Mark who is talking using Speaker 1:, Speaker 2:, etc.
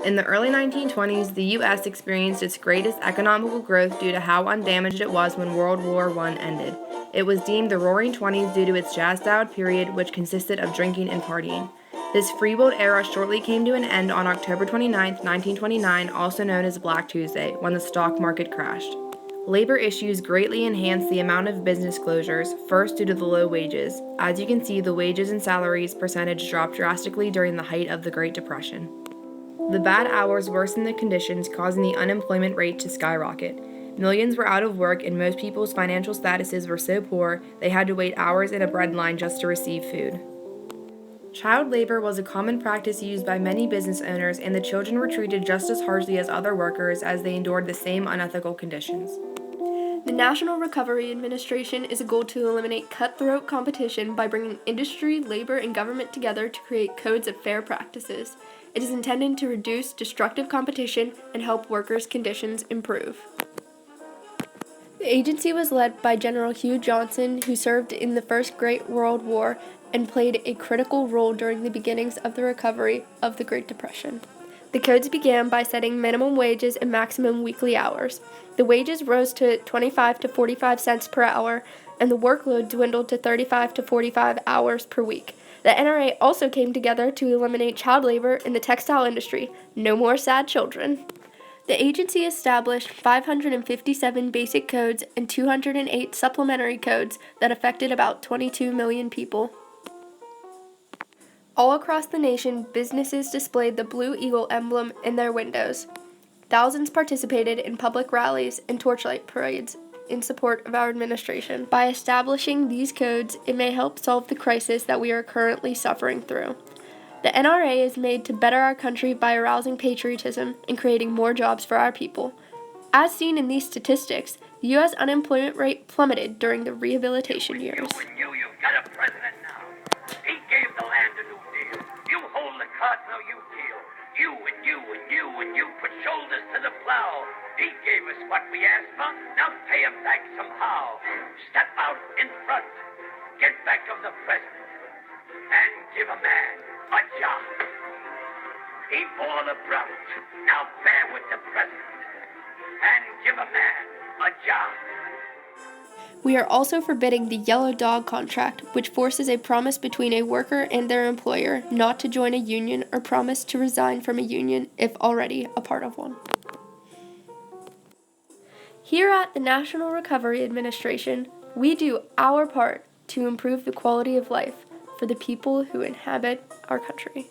Speaker 1: In the early 1920s, the U.S. experienced its greatest economical growth due to how undamaged it was when World War I ended. It was deemed the Roaring Twenties due to its jazzed-out period, which consisted of drinking and partying. This freeboat era shortly came to an end on October 29, 1929, also known as Black Tuesday, when the stock market crashed. Labor issues greatly enhanced the amount of business closures, first due to the low wages. As you can see, the wages and salaries percentage dropped drastically during the height of the Great Depression. The bad hours worsened the conditions, causing the unemployment rate to skyrocket. Millions were out of work, and most people's financial statuses were so poor they had to wait hours in a bread line just to receive food. Child labor was a common practice used by many business owners, and the children were treated just as harshly as other workers as they endured the same unethical conditions.
Speaker 2: The National Recovery Administration is a goal to eliminate cutthroat competition by bringing industry, labor, and government together to create codes of fair practices. It is intended to reduce destructive competition and help workers' conditions improve. The agency was led by General Hugh Johnson, who served in the First Great World War and played a critical role during the beginnings of the recovery of the Great Depression. The codes began by setting minimum wages and maximum weekly hours. The wages rose to 25 to 45 cents per hour, and the workload dwindled to 35 to 45 hours per week. The NRA also came together to eliminate child labor in the textile industry. No more sad children. The agency established 557 basic codes and 208 supplementary codes that affected about 22 million people. All across the nation, businesses displayed the Blue Eagle emblem in their windows. Thousands participated in public rallies and torchlight parades in support of our administration. By establishing these codes, it may help solve the crisis that we are currently suffering through. The NRA is made to better our country by arousing patriotism and creating more jobs for our people. As seen in these statistics, the U.S. unemployment rate plummeted during the rehabilitation years.
Speaker 3: You've got a president now. He gave the land a new deal. You hold the cards, now you deal. You put shoulders to the plow. He gave us what we asked for, now pay him back somehow. Step out in front, get back of the president, and give a man a job. He bore the brunt, now bear with the president, and give a man a job.
Speaker 2: We are also forbidding the yellow dog contract, which forces a promise between a worker and their employer not to join a union or promise to resign from a union if already a part of one. Here at the National Recovery Administration, we do our part to improve the quality of life for the people who inhabit our country.